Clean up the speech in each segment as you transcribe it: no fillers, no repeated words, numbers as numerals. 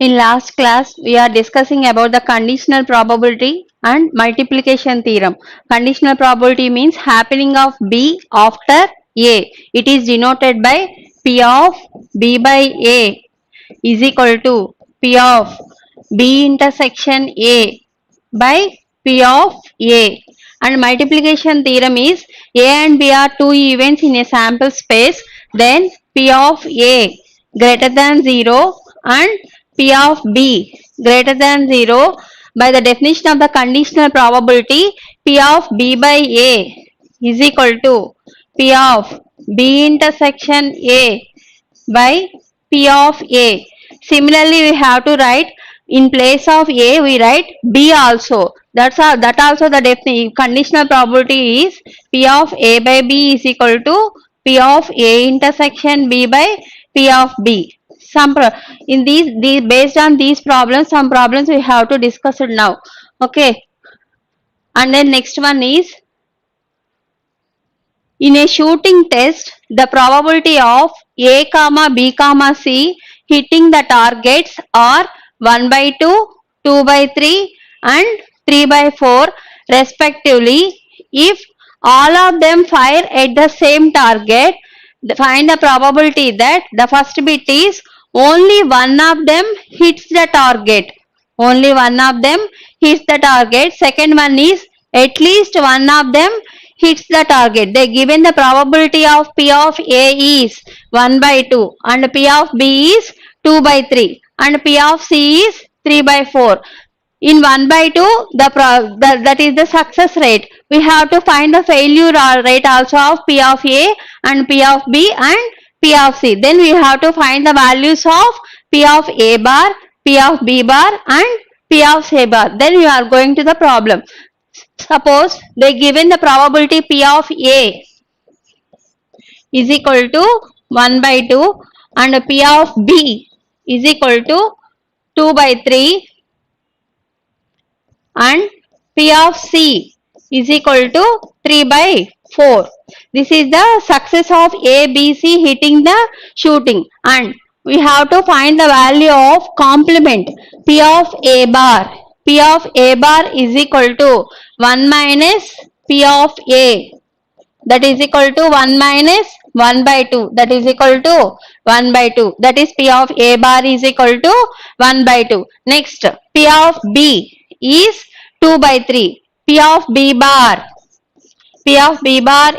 In last class, we are discussing about the conditional probability and multiplication theorem. Conditional probability means happening of B after A. It is denoted by P of B by A is equal to P of B intersection A by P of A. And multiplication theorem is A and B are two events in a sample space. Then P of A greater than 0 and P of B greater than 0. By the definition of the conditional probability, P of B by A is equal to P of B intersection A by P of A. Similarly, we have to write in place of A, we write B also. That also the definition. Conditional probability is P of A by B is equal to P of A intersection B by P of B. In these based on these problems, some problems we have to discuss it now. Okay. And then next one is, in a shooting test, the probability of A, B, C hitting the targets are 1 by 2, 2 by 3 and 3 by 4 respectively. If all of them fire at the same target, find the probability that the first bit is only one of them hits the target. Only one of them hits the target. Second one is at least one of them hits the target. They given the probability of P of A is 1 by 2 and P of B is 2 by 3 and P of C is 3 by 4. In 1 by 2, that is the success rate. We have to find the failure rate also of P of A and P of B and P of C. Then we have to find the values of P of A bar, P of B bar and P of C bar. Then we are going to the problem. Suppose they given the probability P of A is equal to 1 by 2 and P of B is equal to 2 by 3 and P of C is equal to 3 by 4. This is the success of A, B, C hitting the shooting, and we have to find the value of complement P of A bar. P of A bar is equal to 1 minus P of A, that is equal to 1 minus 1 by 2, that is equal to 1 by 2. That is P of A bar is equal to 1 by 2. Next, P of B is 2 by 3. P of B bar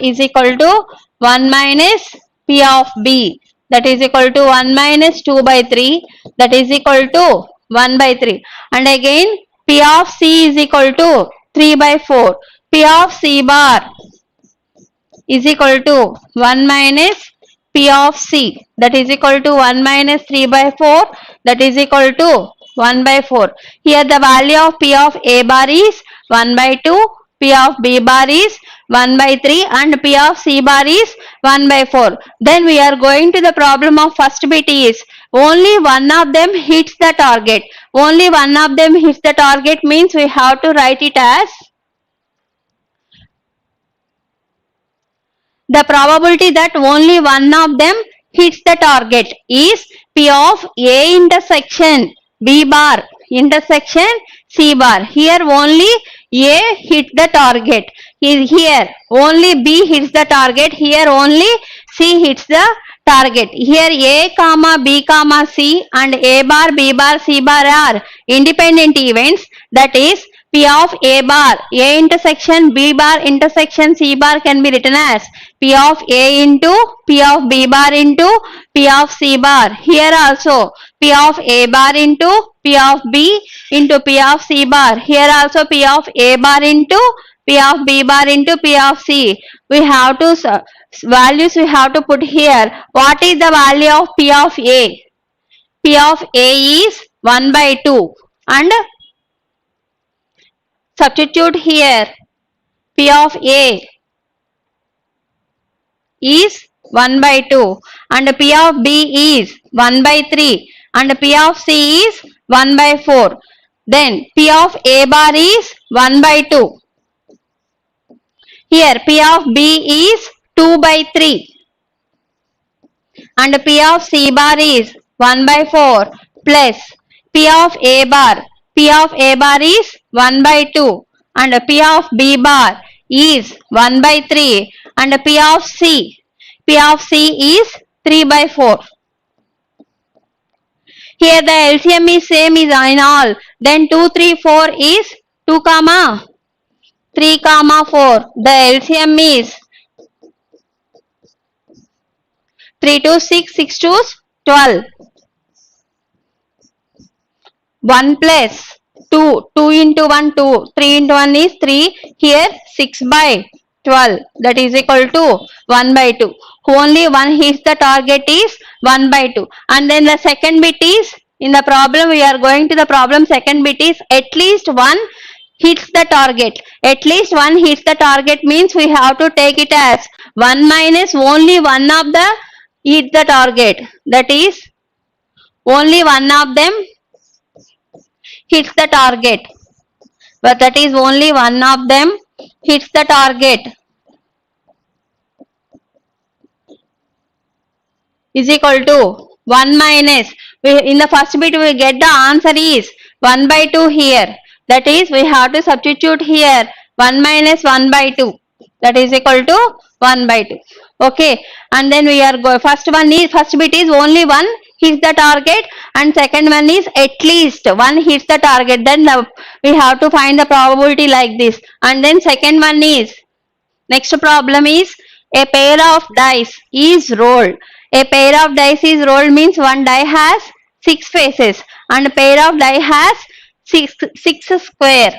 is equal to 1 minus P of B, that is equal to 1 minus 2 by 3, that is equal to 1 by 3. And again P of C is equal to 3 by 4. P of C bar is equal to 1 minus P of C, that is equal to 1 minus 3 by 4, that is equal to 1 by 4. Here the value of P of A bar is 1 by 2, P of B bar is 1 by 3 and P of C bar is 1 by 4. Then we are going to the problem of first bit is only one of them hits the target. Only one of them hits the target means we have to write it as the probability that only one of them hits the target is P of A intersection B bar intersection C bar. Here only A hit the target. Here only B hits the target. Here only C hits the target. Here A, B, C and A bar, B bar, C bar are independent events. That is P of A bar, A intersection B bar intersection C bar can be written as P of A into P of B bar into P of C bar. Here also P of A bar into P of B into P of C bar. Here also P of A bar into P of B bar into P of C. We have to values we have to put here. What is the value of P of A? P of A is 1 by 2 and substitute here P of A is 1 by 2 and P of B is 1 by 3 and P of C is 1 by 4. Then P of A bar is 1 by 2. Here P of B is 2 by 3 and P of C bar is 1 by 4 plus P of A bar. P of A bar is 1 by 2 and P of B bar is 1 by 3 and P of C. P of C is 3 by 4. Here the LCM is same is in all. Then 2, 3, 4 is 2 comma 3 comma 4. The LCM is 3 to 6, 6 to 12. 1 plus 2, 2 into 1, 2, 3 into 1 is 3, here 6 by 12, that is equal to 1 by 2. Only one hits the target is 1 by 2. And then the second bit is, in the problem we are going to the problem, second bit is at least one hits the target. At least one hits the target means we have to take it as 1 minus only one of the hit the target. That is only one of them hits the target, but that is only one of them hits the target is equal to 1 minus, in the first bit we get the answer is 1 by 2 here, that is we have to substitute here 1 minus 1 by 2, that is equal to 1 by 2. Okay, and then we are going, first bit is only one hits the target and second one is at least one hits the target. Then we have to find the probability like this. And then second one is, next problem is a pair of dice is rolled. A pair of dice is rolled means one die has 6 faces and a pair of die has 6 square,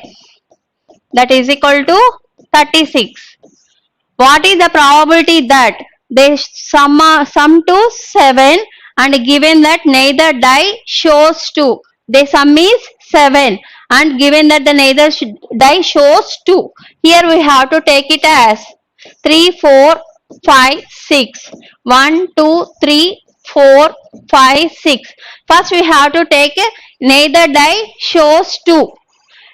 that is equal to 36. What is the probability that they sum to 7 and given that neither die shows 2? The sum is 7 and given that the neither die shows 2. Here we have to take it as 3, 4, 5, 6. 1, 2, 3, 4, 5, 6. First we have to take neither die shows 2.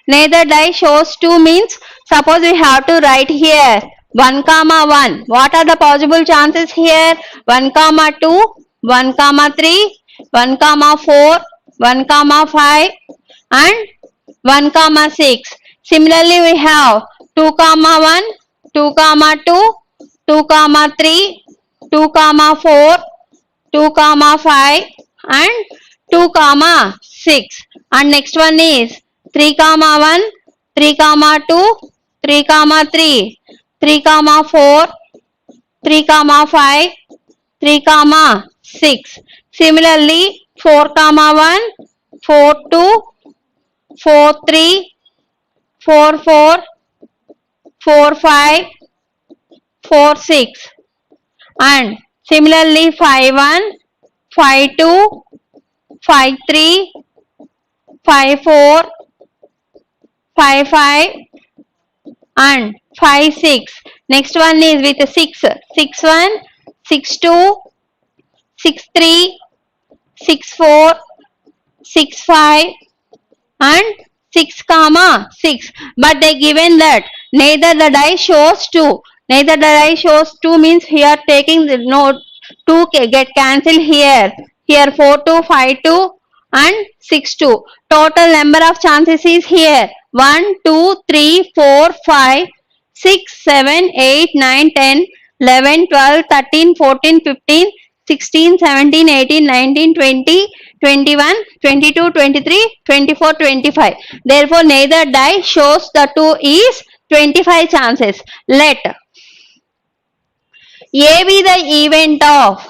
Neither die shows 2 means, suppose we have to write here 1 comma 1. What are the possible chances here? 1 comma 2, 1 comma 3, 1 comma 4, 1 comma 5 and 1 comma 6. Similarly we have 2 comma 1, 2 comma 2, 2 comma 3, 2 comma 4, 2 comma 5 and 2 comma 6. And next one is 3 comma 1, 3 comma 2, 3 comma 3, 3 comma 4, 3 comma 5, 3 comma 6. Similarly 4 comma 1, 4 2, 4 3, 4 4, 4 5, 4 6 and similarly 5 1, 5 2, 5 3, 5 4, 5 5 and 5 6. Next one is with 6. 6 1, 6 2, 6 3, 6 4, 6 5 and 6 comma 6. But they given that neither the die shows 2. Neither the die shows 2 means here taking the note 2 get cancelled here. Here 4 2, 5 2 and 6 2. Total number of chances is here 1, 2, 3, 4, 5, 6, 7, 8, 9, 10, 11, 12, 13, 14, 15, 16, 17, 18, 19, 20, 21, 22, 23, 24, 25. Therefore, neither die shows the 2 is 25 chances. Let A be the event of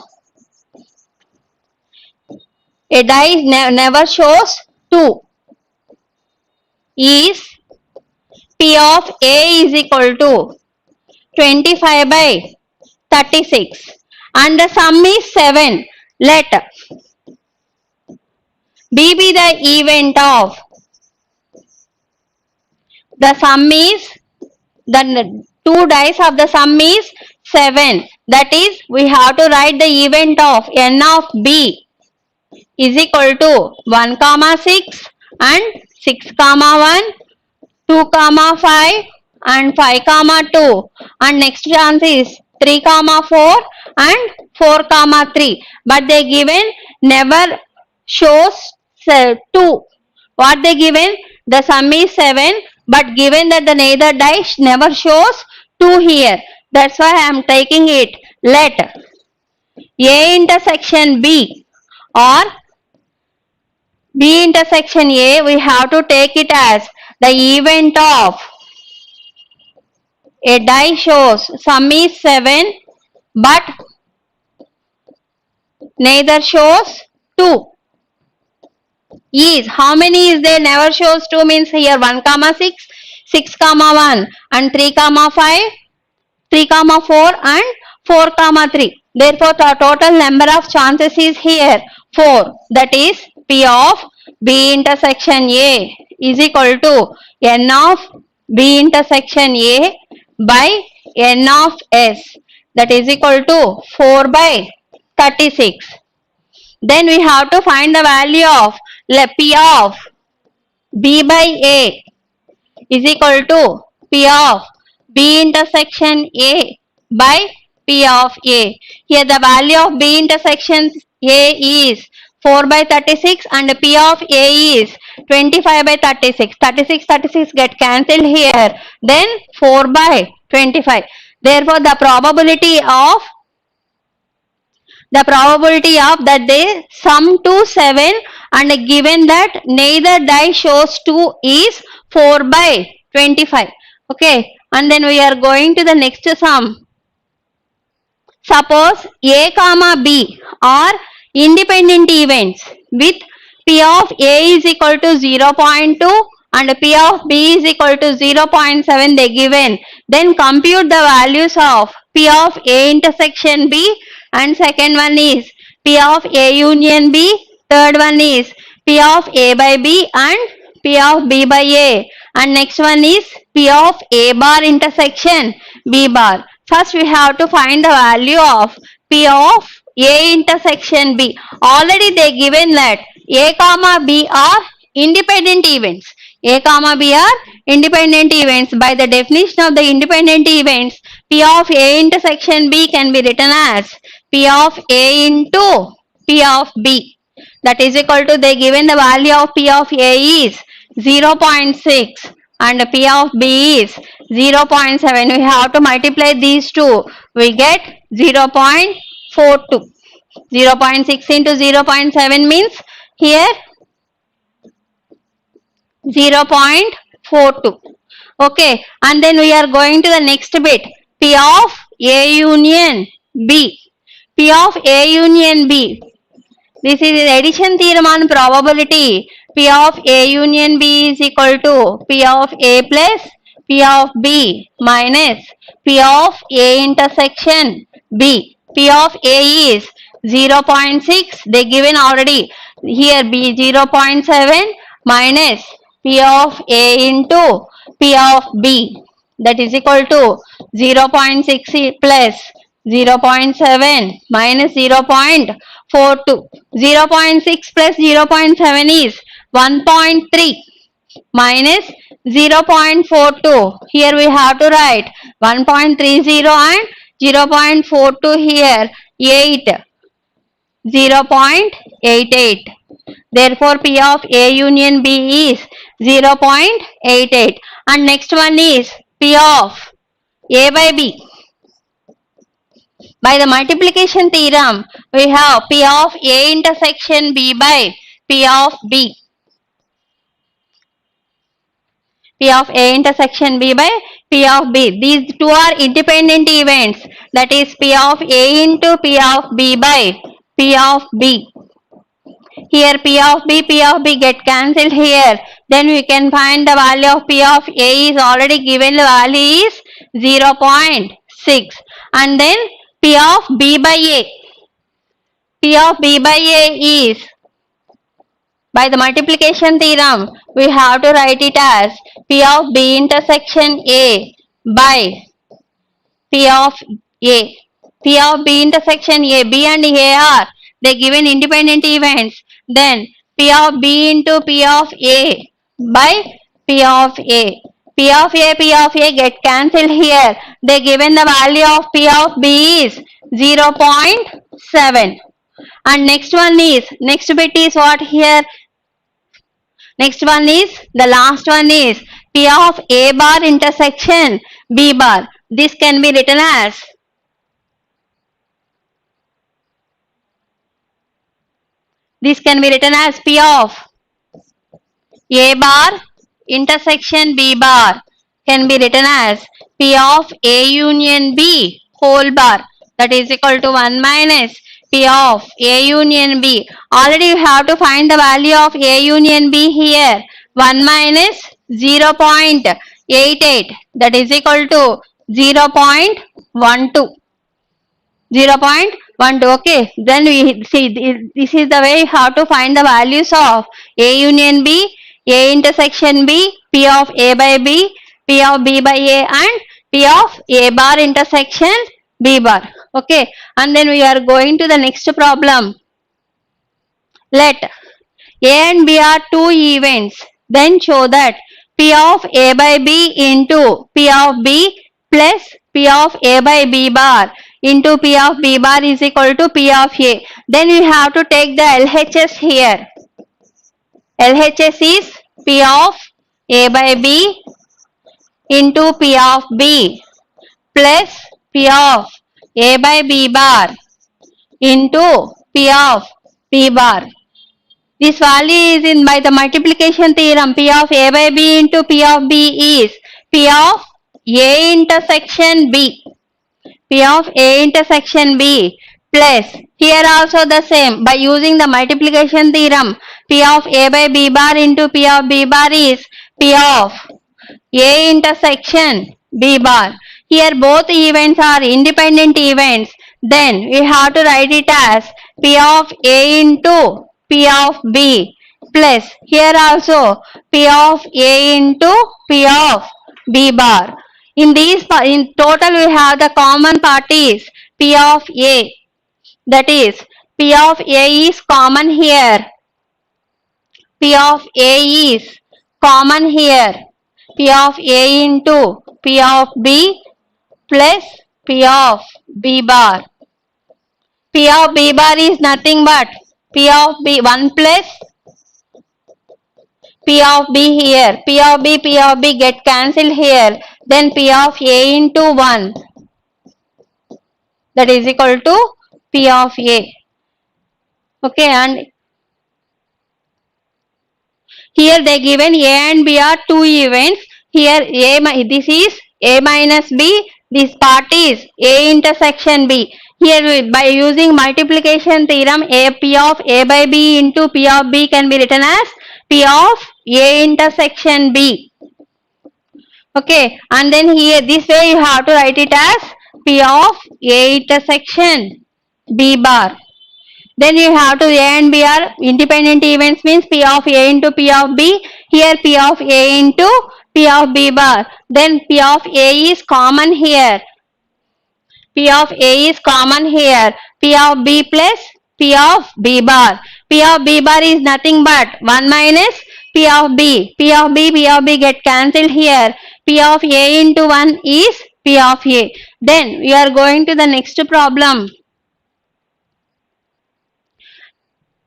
a die never shows 2 is P of A is equal to 25 by 36 and the sum is 7. Let B be the event of the sum is, the 2 dice of the sum is 7. That is, we have to write the event of n of B is equal to 1 comma 6 and 6 comma 1, 2 comma 5 and 5 comma 2 and next chance is 3 comma 4 and 4 comma 3. But they given never shows 2. What they given? The sum is 7, but given that the neither die never shows 2 here. That's why I am taking it. Let A intersection B or B intersection A, we have to take it as the event of a die shows sum is 7, but neither shows 2. Is how many is there? Never shows 2 means here 1 comma 6, 6 comma 1 and 3 comma 5, 3 comma 4 and 4 comma 3. Therefore, the total number of chances is here 4. That is P of B intersection A is equal to N of B intersection A by N of S. That is equal to 4 by 36. Then we have to find the value of P of B by A is equal to P of B intersection A by P of A. Here the value of B intersection A is 4 by 36 and P of A is 25 by 36. 36 get cancelled here. Then 4 by 25. Therefore, the probability of that they sum to 7 and given that neither die shows 2 is 4 by 25. Okay, and then we are going to the next sum. Suppose A comma B are independent events with P of A is equal to 0.2 and P of B is equal to 0.7 they given. Then compute the values of P of A intersection B, and second one is P of A union B, third one is P of A by B and P of B by A, and next one is P of A bar intersection B bar. First we have to find the value of P of A intersection B. Already they given that A comma B are independent events. A comma B are independent events. By the definition of the independent events, P of A intersection B can be written as P of A into P of B. That is equal to, they given the value of P of A is 0.6 and P of B is 0.7. We have to multiply these two. We get 0.42. 0.6 into 0.7 means here 0.42. Okay, and then we are going to the next bit. P of A union B. P of A union B. This is addition theorem on probability. P of A union B is equal to P of A plus P of B minus P of A intersection B. P of A is 0.6. They given already. Here B 0.7 minus P of A into P of B. That is equal to 0.6 plus 0.7 minus 0.42. 0.6 plus 0.7 is 1.3 minus 0.42. Here we have to write 1.30 and 0.42 here 8. 0.88. Therefore, P of A union B is 0.88. And next one is P of A by B. By the multiplication theorem, we have P of A intersection B by P of B. P of A intersection B by P of B. These two are independent events. That is P of A into P of B by P of B. Here P of B get cancelled here. Then we can find the value of P of A is already given, the value is 0.6. And then P of B by A. P of B by A is, by the multiplication theorem, we have to write it as P of B intersection A by P of A. P of B intersection A. B and A are they given independent events. Then P of B into P of A by P of A. P of A get cancelled here. They given the value of P of B is 0.7. And next one is, next bit is what here? Next one is, the last one is P of A bar intersection B bar. This can be written as P of A bar intersection B bar can be written as P of A union B whole bar, that is equal to 1 minus P of A union B. Already you have to find the value of A union B here. 1 minus 0.88, that is equal to 0.12. 0.12. Okay, then we see this is the way how to find the values of A union B, A intersection B, P of A by B, P of B by A, and P of A bar intersection B bar. Okay, and then we are going to the next problem. Let A and B are two events, then show that P of A by B into P of B plus P of A by B bar into P of B bar is equal to P of A. Then we have to take the LHS here. LHS is P of A by B into P of B plus P of A by B bar into P of B bar. This value is in by the multiplication theorem. P of A by B into P of B is P of A intersection B. P of A intersection B plus, here also the same, by using the multiplication theorem, P of A by B bar into P of B bar is P of A intersection B bar. Here both events are independent events. Then we have to write it as P of A into P of B plus, here also P of A into P of B bar. In total we have the common parties P of A, that is P of A is common here. P of A is common here. P of A into P of B plus P of B bar. P of B bar is nothing but P of B 1 plus P of B here. P of B get cancelled here. Then P of A into 1, that is equal to P of A. Okay, and here they given A and B are two events. Here this is A minus B. This part is A intersection B. Here by using multiplication theorem, P of A by B into P of B can be written as P of A intersection B. Okay, and then here this way you have to write it as P of A intersection B bar. Then you have to A and B are independent events, means P of A into P of B. Here P of A into P of B bar. Then P of A is common here. P of A is common here. P of B plus P of B bar. P of B bar is nothing but 1 minus P of B. P of B get cancelled here. P of A into 1 is P of A. Then we are going to the next problem.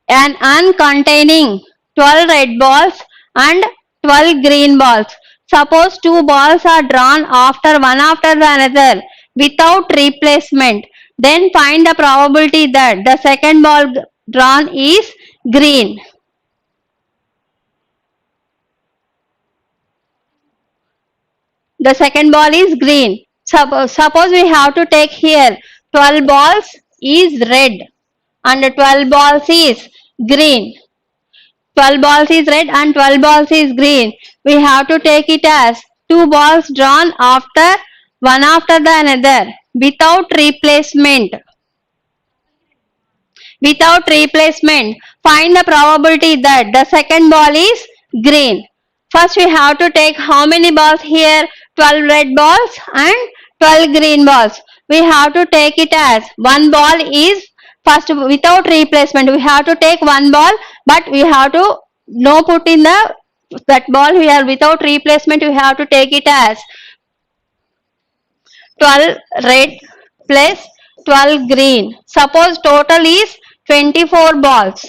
An uncontaining 12 red balls and 12 green balls. Suppose two balls are drawn one after the another without replacement. Then find the probability that the second ball drawn is green. The second ball is green. Suppose we have to take here 12 balls is red and 12 balls is green. 12 balls is red and 12 balls is green. We have to take it as two balls drawn one after the another without replacement. Without replacement, find the probability that the second ball is green. First we have to take how many balls here? 12 red balls and 12 green balls. We have to take it as one ball is first without replacement. We have to take one ball, but we have to no put in that ball here without replacement. We have to take it as 12 red plus 12 green. Suppose total is 24 balls.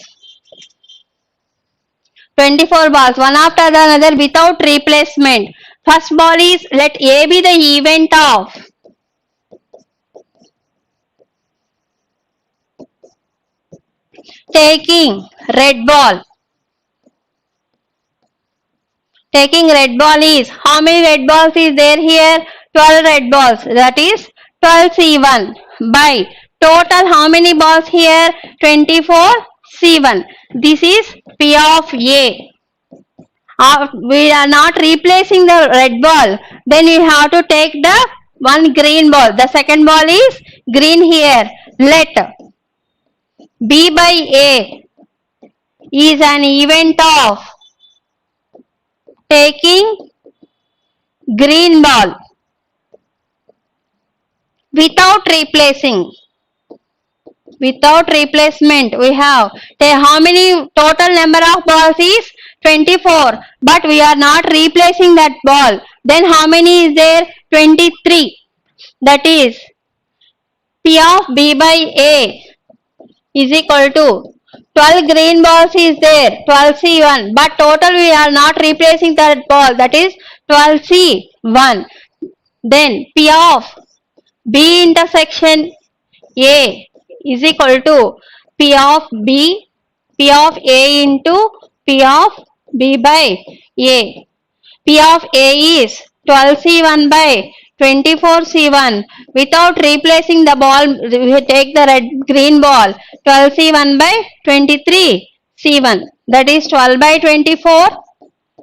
24 balls, one after the another without replacement. First ball is, let A be the event of taking red ball. Taking red ball is, how many red balls is there here? 12 red balls, that is 12 C1 by total how many balls here? 24 C1. This is P of A. We are not replacing the red ball, then we have to take the one green ball. The second ball is green here. Let B by A is an event of taking green ball without replacing. Without replacement, we have how many total number of balls is 24, but we are not replacing that ball. Then how many is there? 23. That is P of B by A is equal to 12 green balls is there, 12C1, but total we are not replacing that ball, that is 12C1. Then P of B intersection A is equal to P of B, P of A into P of B by A. P of A is 12C1 by 24C1. Without replacing the ball, we take the green ball. 12C1 by 23C1. That is 12 by 24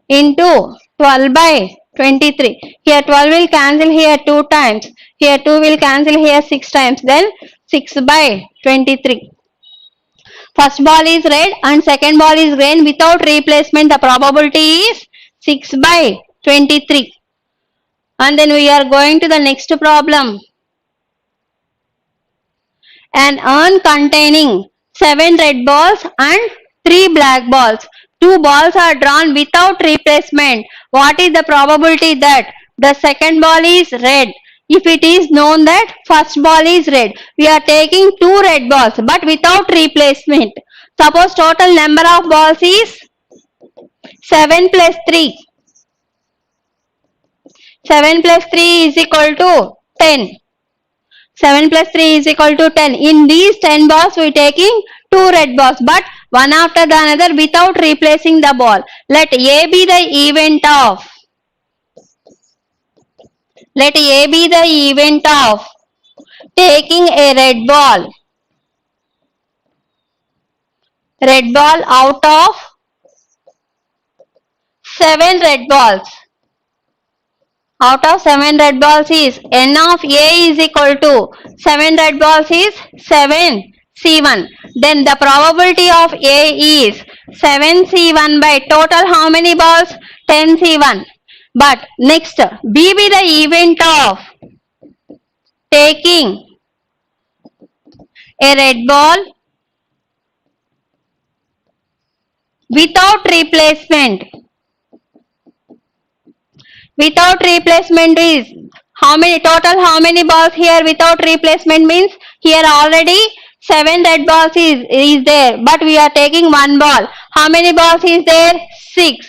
into 12 by 23. Here 12 will cancel here 2 times. Here 2 will cancel here 6 times. Then 6 by 23. First ball is red and second ball is green. Without replacement, the probability is 6 by 23. And then we are going to the next problem. An urn containing 7 red balls and 3 black balls. 2 balls are drawn without replacement. What is the probability that the second ball is red? If it is known that first ball is red, we are taking 2 red balls but without replacement. Suppose total number of balls is 7 plus 3. 7 plus 3 is equal to 10. 7 plus 3 is equal to 10. In these 10 balls, we are taking 2 red balls, but one after the another without replacing the ball. Let A be the event of. Let A be the event of taking a red ball. Red ball out of 7 red balls. Out of 7 red balls is N of A is equal to 7 red balls is 7 C1. Then the probability of A is 7 C1 by total how many balls? 10 C1. But next B be the event of taking a red ball without replacement. Without replacement is how many how many balls here without replacement means here already 7 red balls is there, but we are taking 1 ball. How many balls is there? 6.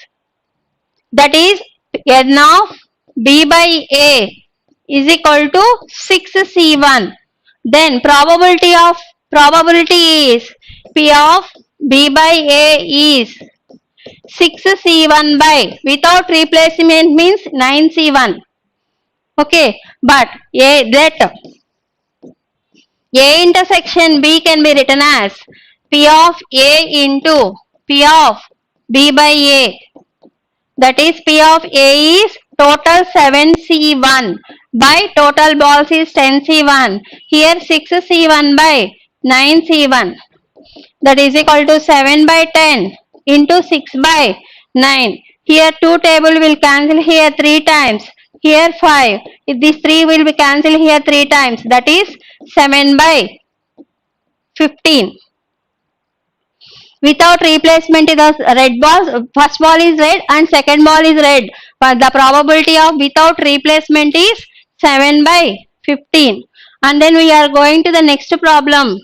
That is N of B by A is equal to 6 C1. Then probability is P of B by A is 6 C1 by without replacement means 9 C1. Okay, but that A intersection B can be written as P of A into P of B by A. That is P of A is total 7 C1 by total balls is 10 C1. Here 6 C1 by 9 C1. That is equal to 7 by 10 into 6 by 9. Here 2 table will cancel here 3 times. Here 5. If this 3 will be cancelled here 3 times. That is 7 by 15. Without replacement is the red balls. First ball is red and second ball is red. But the probability of without replacement is 7 by 15. And then we are going to the next problem.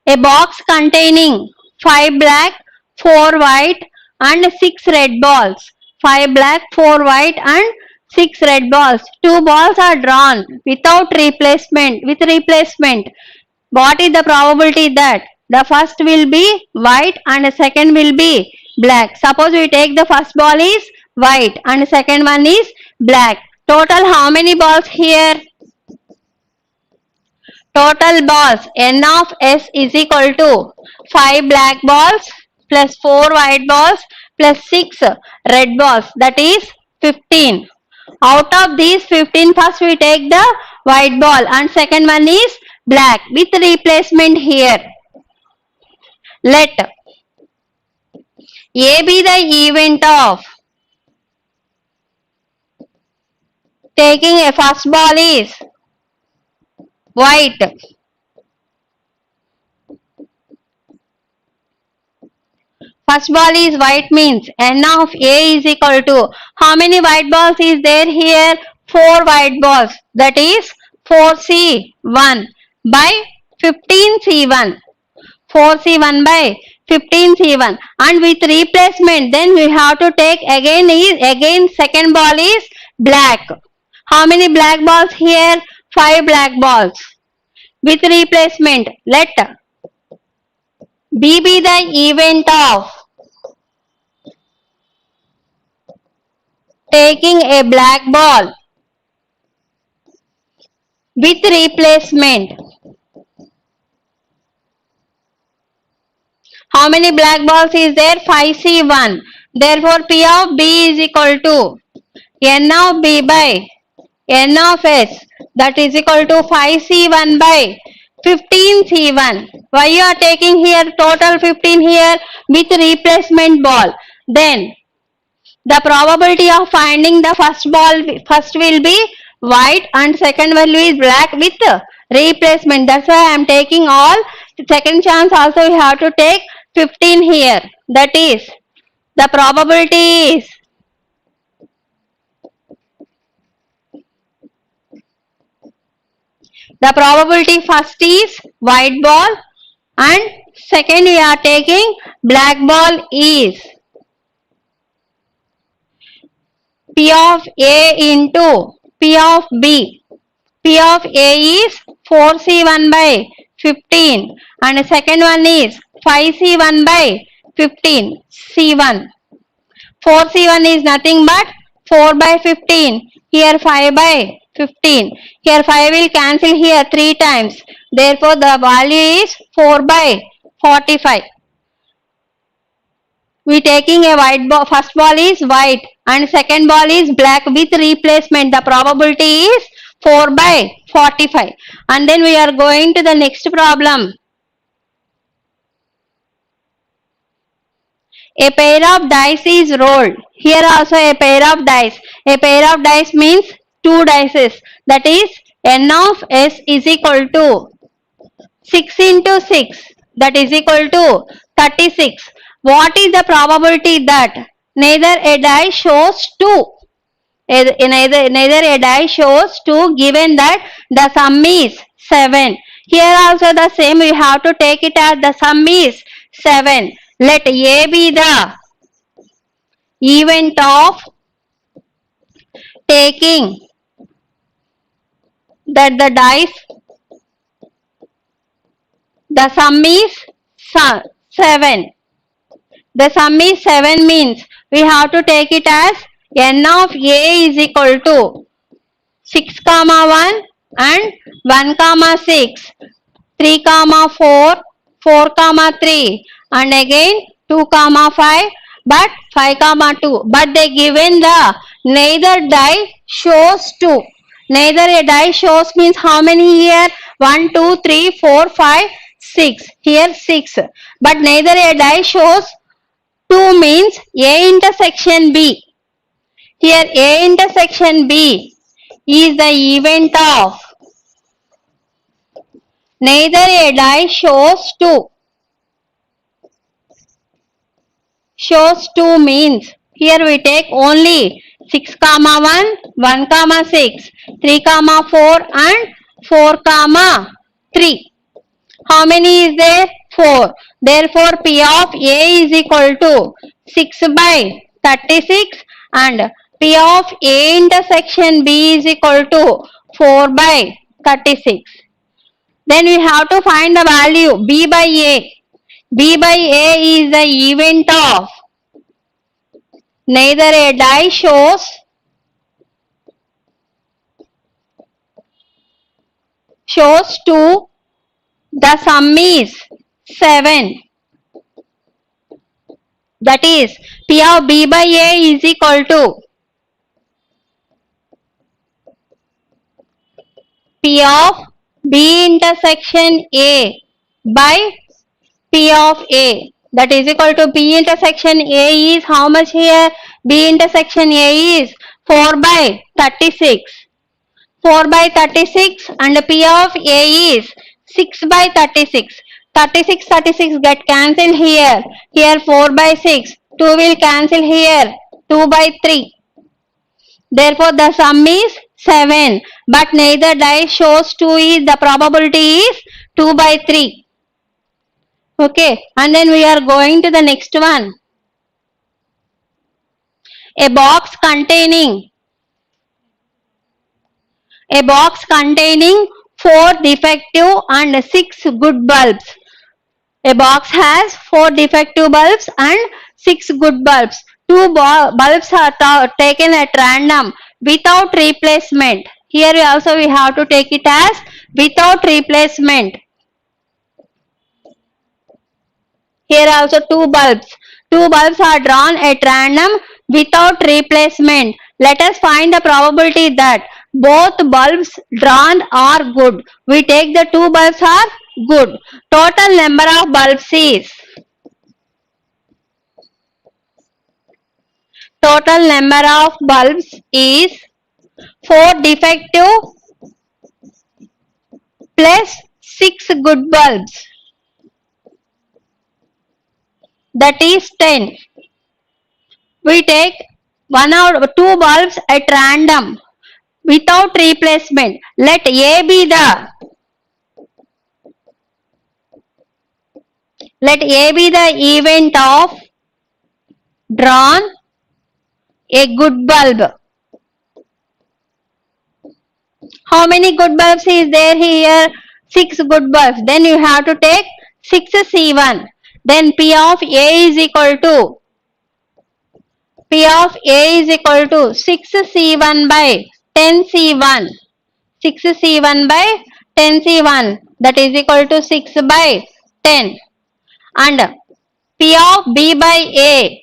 A box containing 5 black, 4 white and 6 red balls. 5 black, 4 white and 6 red balls. 2 balls are drawn without replacement, with replacement. What is the probability that the first will be white and the second will be black? Suppose we take the first ball is white and the second one is black. Total how many balls here? Total balls N of S is equal to 5 black balls plus 4 white balls plus 6 red balls, that is 15. Out of these 15, first we take the white ball and second one is black with replacement here. Let A be the event of taking a first ball is white. First ball is white means N of A is equal to how many white balls is there here? 4 white balls, that is 4C1 by 15C1. 4C1 by 15C1 and with replacement then we have to take again second ball is black. How many black balls here? 5 black balls. With replacement let B be the event of taking a black ball with replacement. How many black balls is there? 5C1. Therefore, P of B is equal to N of B by N of S, that is equal to 5C1 by 15C1. Why you are taking here total 15 here with replacement ball? Then the probability of finding the first will be white and second will be black with replacement. That's why I am taking all. Second chance also we have to take 15 here. That is the probability is first is white ball and second we are taking black ball is P of A into P of B. P of A is 4C1 by 15 and the second one is 5C1 by 15 C1. 4C1 is nothing but 4 by 15. Here 5 by 15. Here 5 will cancel here 3 times. Therefore the value is 4 by 45. We taking a white ball, first ball is white and second ball is black with replacement. The probability is 4 by 45. And then we are going to the next problem. A pair of dice is rolled. Here also a pair of dice. A pair of dice means 2 dices. That is N of S is equal to 6 into 6. That is equal to 36. What is the probability that neither a die shows 2? Neither a die shows 2 given that the sum is 7. Here also the same, we have to take it as the sum is 7. Let A be the event of taking that the dice, the sum is 7. The sum is 7 means we have to take it as N of A is equal to 6, 1 and 1, 6, 3, 4, 4, 3 and again 2, 5 but 5, 2. But they given the neither die shows 2. Neither a die shows means how many here? 1, 2, 3, 4, 5, 6. Here 6. But neither a die shows 2 means A intersection B. Here A intersection B is the event of neither a die shows 2. Shows 2 means here we take only 6, 1, 1, 6, 3, 4 and 4, 3. How many is there? 4. Therefore, P of A is equal to 6 by 36 and P of A intersection B is equal to 4 by 36. Then we have to find the value B by A. B by A is the event of neither a die shows to the sum is 7. That is P of B by A is equal to P of B intersection A by P of A. That is equal to B intersection A is how much here? B intersection A is 4 by 36. 4 by 36 and P of A is 6 by 36. 36 get cancelled here. Here 4 by 6. 2 will cancel here. 2 by 3. Therefore the sum is 7. But neither die shows 2 is the probability is 2 by 3. Okay. And then we are going to the next one. A box containing 4 defective and 6 good bulbs. A box has 4 defective bulbs and 6 good bulbs. 2 bulbs are taken at random without replacement. Here we have to take it as without replacement. Here also 2 bulbs. 2 bulbs are drawn at random without replacement. Let us find the probability that both bulbs drawn are good. We take the 2 bulbs are good. Total number of bulbs is 4 defective plus 6 good bulbs. That is 10. We take 1 or 2 bulbs at random without replacement. Let A be the event of drawn a good bulb. How many good bulbs is there here? 6 good bulbs. Then you have to take 6 C1. Then P of A is equal to 6 C1 by 10 C1. 6 C1 by 10 C1. That is equal to 6 by 10. And P of B by A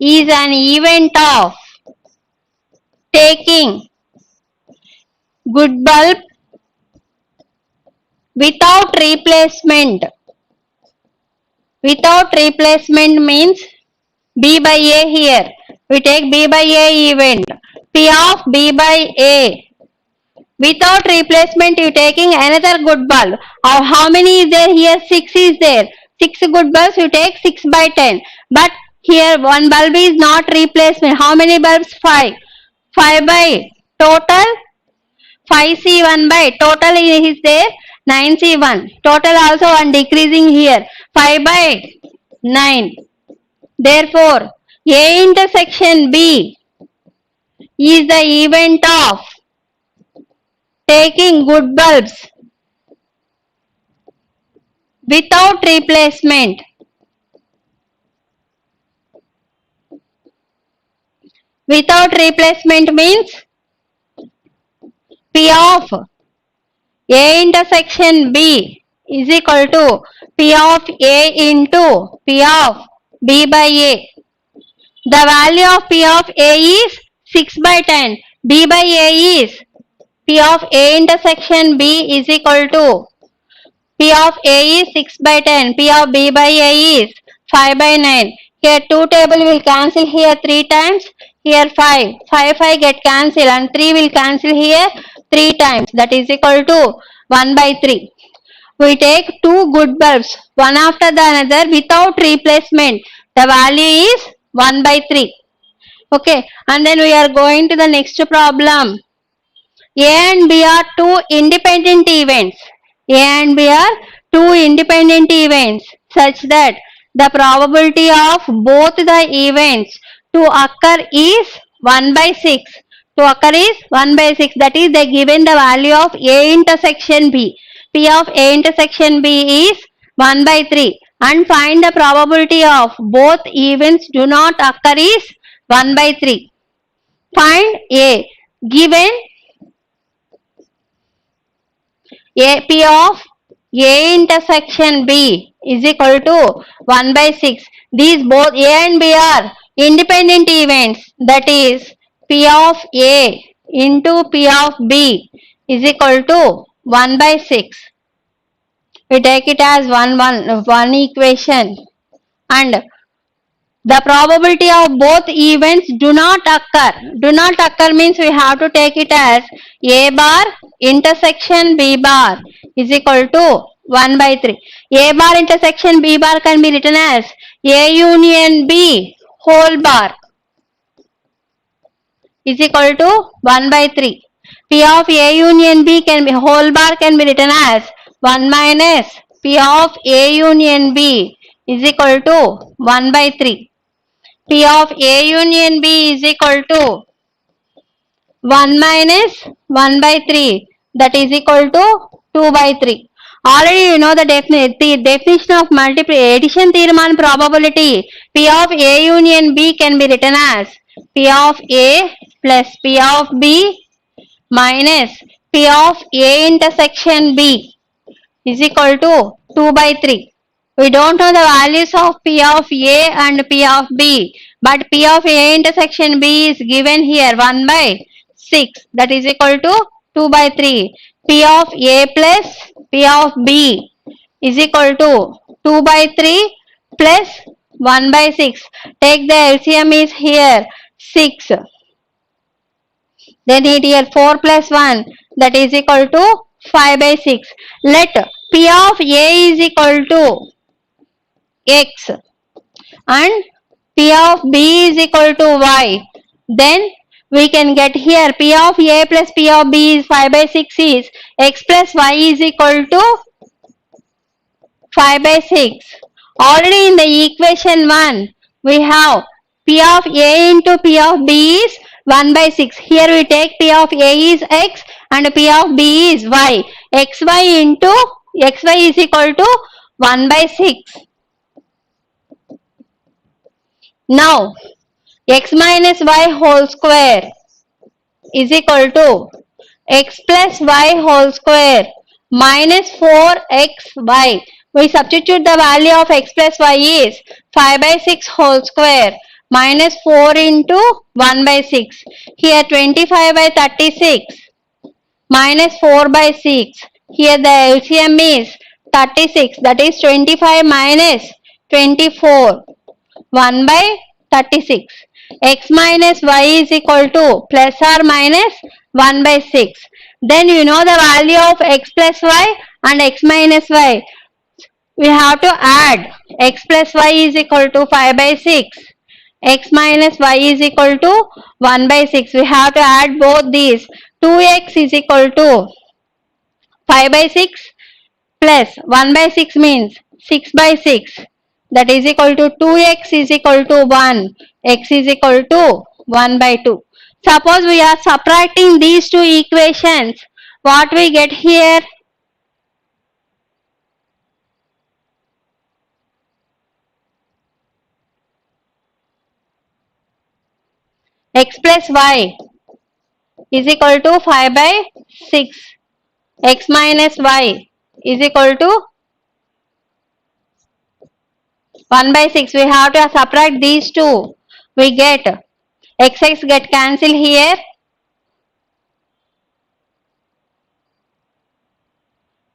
is an event of taking good bulb without replacement. Without replacement means B by A here. We take B by A event. P of B by A. Without replacement you taking another good bulb. How many is there here? 6 is there. 6 good bulbs you take 6 by 10. But here one bulb is not replacement. How many bulbs? 5. 5 by total 5C1 by total is there 9C1. Total also one decreasing here. 5 by 9. Therefore, A intersection B is the event of taking good bulbs without replacement. Without replacement means P of A intersection B is equal to P of A into P of B by A. The value of P of A is 6 by 10. B by A is P of A intersection B is equal to P of A is 6 by 10. P of B by A is 5 by 9. Here 2 table will cancel here 3 times. Here 5. 5 get cancelled and 3 will cancel here 3 times. That is equal to 1 by 3. We take 2 good bulbs one after the another without replacement. The value is 1 by 3. Okay. And then we are going to the next problem. A and B are 2 independent events. A and B are 2 independent events. such that the probability of both the events to occur is 1 by 6. To occur is 1 by 6. That is, they given the value of A intersection B. P of A intersection B is 1 by 3. And find the probability of both events do not occur is 1 by 3. Find A. Given A P of A intersection B is equal to 1 by 6. These both A and B are independent events. That is, P of A into P of B is equal to 1 by 6. We take it as one equation, and the probability of both events do not occur. Do not occur means we have to take it as A bar intersection B bar is equal to 1 by 3. A bar intersection B bar can be written as A union B whole bar is equal to 1 by 3. P of A union B can be whole bar can be written as 1 minus P of A union B is equal to 1 by 3. P of A union B is equal to 1 minus 1 by 3, that is equal to 2 by 3. Already you know the definition of addition theorem on probability. P of A union B can be written as P of A plus P of B minus P of A intersection B is equal to 2 by 3. We don't know the values of P of A and P of B, but P of A intersection B is given here 1 by 6, that is equal to 2 by 3. P of A plus P of B is equal to 2 by 3 plus 1 by 6. Take the LCM is here 6. Then here 4 plus 1, that is equal to 5 by 6. Let P of A is equal to X and P of B is equal to Y. Then we can get here P of A plus P of B is 5 by 6 is X plus Y is equal to 5 by 6. Already in the equation 1, we have P of A into P of B is 1 by 6. Here we take P of A is X and P of B is Y. XY into XY is equal to 1 by 6. Now, x minus y whole square is equal to x plus y whole square minus 4xy. We substitute the value of x plus y is 5 by 6 whole square minus 4 into 1 by 6. Here 25 by 36 minus 4 by 6. Here the LCM is 36, that is 25 minus 24. 1 by 36. X minus y is equal to plus or minus 1 by 6. Then you know the value of x plus y and x minus y. We have to add x plus y is equal to 5 by 6. X minus y is equal to 1 by 6. We have to add both these. 2x is equal to 5 by 6 plus 1 by 6 means 6 by 6. That is equal to 2x is equal to 1. X is equal to 1 by 2. Suppose we are subtracting these two equations. What we get here? X plus y is equal to 5 by 6. X minus y is equal to 1 by 6. We have to subtract these two. We get x get cancelled here.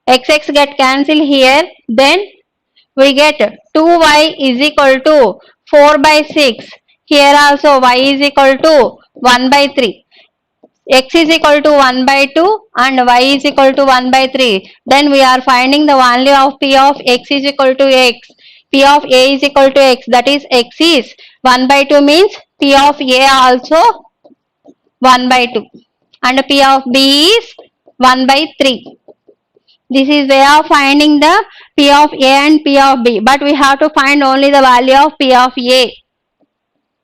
X get cancelled here. Then we get 2y is equal to 4 by 6. Here also y is equal to 1 by 3. X is equal to 1 by 2 and y is equal to 1 by 3. Then we are finding the value of P of x is equal to x. P of A is equal to x, that is x is 1 by 2 means P of A also 1 by 2 and P of B is 1 by 3. This is way of finding the P of A and P of B, but we have to find only the value of P of A.